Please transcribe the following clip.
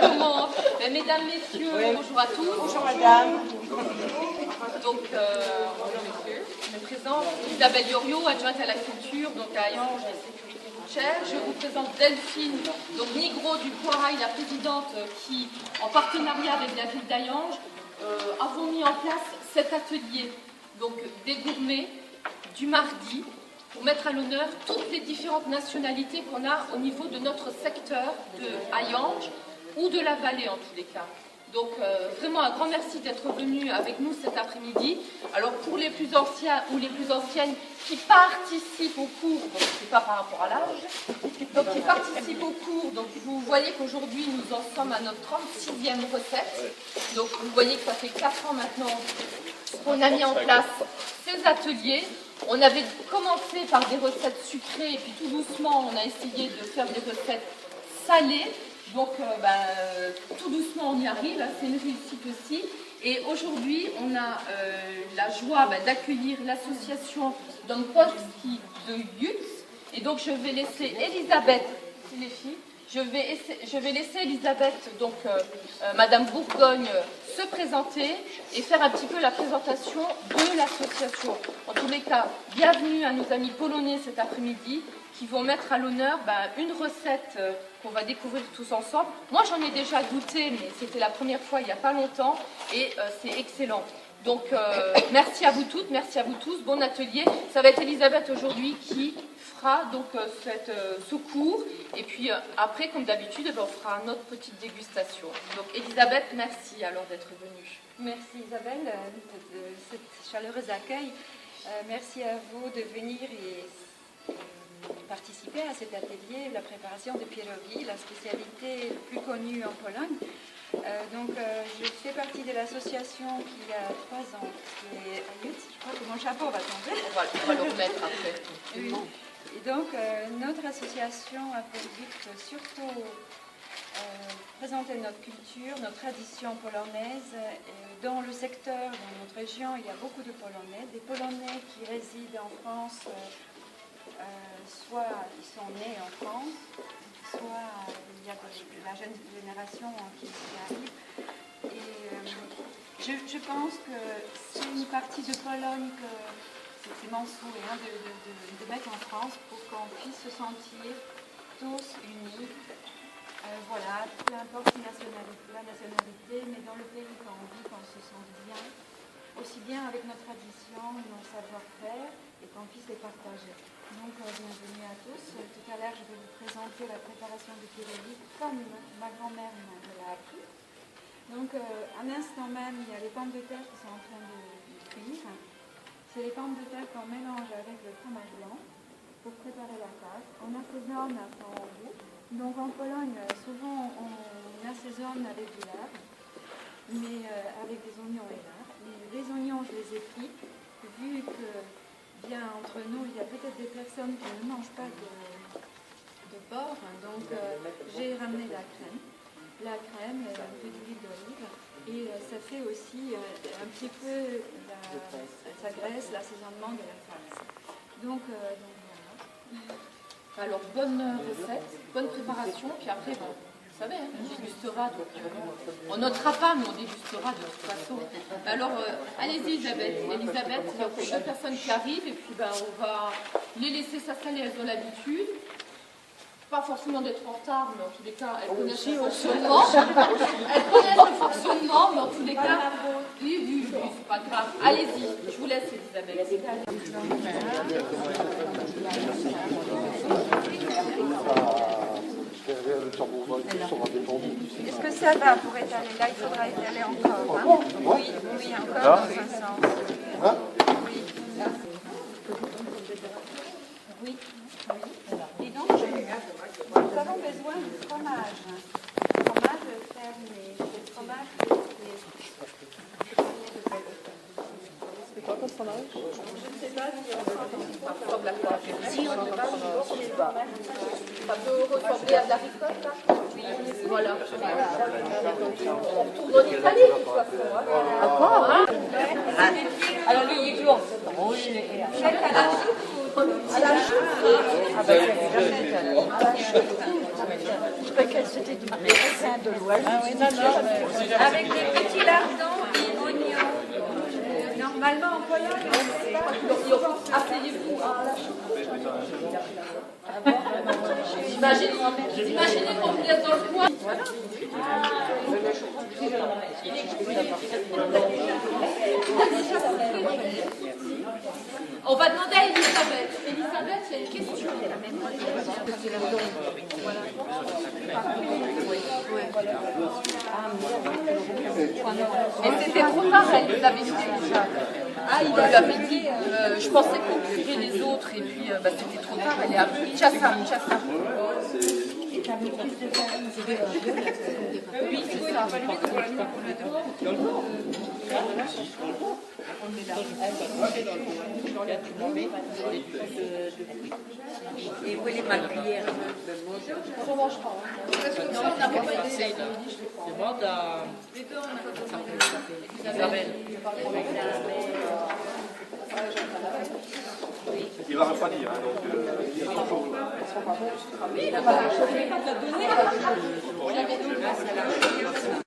Comment mesdames, messieurs, oui. Bonjour à tous. Bonjour madame. Donc, bonjour messieurs. Je me présente Isabelle Yorio, adjointe à la culture, donc à Hayange et sécurité routière. Je vous présente Delphine, donc Nigro du Poirail, la présidente qui, en partenariat avec la ville d'Hayange, avons mis en place cet atelier, donc des gourmets, du mardi, pour mettre à l'honneur toutes les différentes nationalités qu'on a au niveau de notre secteur de Hayange ou de la vallée en tous les cas. Donc vraiment un grand merci d'être venu avec nous cet après-midi. Alors pour les plus anciens ou les plus anciennes qui participent au cours, donc c'est pas par rapport à l'âge, donc qui participent au cours, donc vous voyez qu'aujourd'hui nous en sommes à notre 36e recette. Donc vous voyez que ça fait 4 ans maintenant qu'on a mis en place ces ateliers. On avait commencé par des recettes sucrées et puis tout doucement on a essayé de faire des recettes salées. Donc tout doucement on y arrive, c'est une réussite aussi. Et aujourd'hui on a la joie d'accueillir l'association Dombrowski de Yutz. Et donc je vais laisser Elisabeth, les filles, je vais laisser Elisabeth, donc Madame Bourgogne, se présenter et faire un petit peu la présentation de l'association. En tous les cas, bienvenue à nos amis polonais cet après-midi qui vont mettre à l'honneur une recette qu'on va découvrir tous ensemble. Moi j'en ai déjà goûté, mais c'était la première fois il n'y a pas longtemps et c'est excellent. Donc merci à vous toutes, merci à vous tous, bon atelier. Ça va être Elisabeth aujourd'hui qui fera donc ce cours et puis après comme d'habitude on fera notre petite dégustation. Donc Elisabeth, merci alors d'être venue. Merci Isabelle de cet chaleureux accueil. Merci à vous de venir et participer à cet atelier, la préparation de pierogi, la spécialité la plus connue en Pologne. Je fais partie de l'association qui a 3 ans, qui est à Yutz. Je crois que mon chapeau va tomber. On va le remettre après. Oui. Et donc, notre association a pour but surtout présenter notre culture, notre tradition polonaise. Dans le secteur, dans notre région, il y a beaucoup de Polonais. Des Polonais qui résident en France, soit ils sont nés en France, soit il y a la jeune génération qui arrive. Et je pense que c'est une partie de Pologne que c'est mon souhait de mettre en France pour qu'on puisse se sentir tous unis. Voilà, peu importe la nationalité, mais dans le pays qu'on vit, qu'on se sente bien, aussi bien avec nos traditions, nos savoir-faire, et qu'on puisse les partager. Donc, bienvenue à tous. Tout à l'heure, je vais vous présenter la préparation du pierogi comme ma grand-mère me l'a appris. Donc, un instant même, il y a les pommes de terre qui sont en train de cuire. C'est les pommes de terre qu'on mélange avec le fromage blanc pour préparer la pâte. On assaisonne à son goût. Donc, en Pologne, souvent, on assaisonne avec du lard, mais avec des oignons et lard. Les oignons, je les ai pris, vu que bien entre nous, il y a peut-être des personnes qui ne mangent pas de porc, donc j'ai ramené la crème, un peu d'huile d'olive, et ça fait aussi un petit peu, ça graisse l'assaisonnement de la farce. Donc voilà. Alors bonne recette, bonne préparation, puis après vous savez, on dégustera, donc on notera pas, mais on dégustera de toute façon. Alors, allez-y Elisabeth, il y a beaucoup de personnes qui arrivent, et puis on va les laisser s'installer, elles ont l'habitude. Pas forcément d'être en retard, mais en tous les cas, elles connaissent le fonctionnement. Elles connaissent le fonctionnement, mais en tous les cas, oui, c'est pas grave. Allez-y, je vous laisse Elisabeth. Est-ce que ça va pour étaler? Là, il faudra étaler encore. Hein? Oui, encore dans un sens. Oui. Et donc, nous avons besoin de fromage. Fromage fermé. Le fromage C'est quoi comme fromage? je ne sais pas si on ressemble à quoi? Ça peut ressembler à de la ricotte, là? Oui, voilà. On retourne en Italie, de toute façon. Encore? Alors, il est clos. À la chou. Ah ben c'est à la chou. Je crois qu'elles c'était du dessin de l'Oise. Avec des petits lardons et oignons. Normalement, en Pologne, on ne fait pas. Asseyez-vous à la choucroute. Imaginez qu'on vous laisse dans le coin. On va demander à Elisabeth. Elisabeth, il y a une question. Mais c'était trop tard, elle nous avait dit déjà. Ah, il lui avait dit, je pensais qu'on curait les autres, et puis c'était trop tard, elle est à Tchassa. Oui, c'est ça. Et vous les malcuillères. Non, on n'a pas essayé. Isabelle. Il va refroidir, hein, donc il est trop chaud. Oui, il n'a pas donné.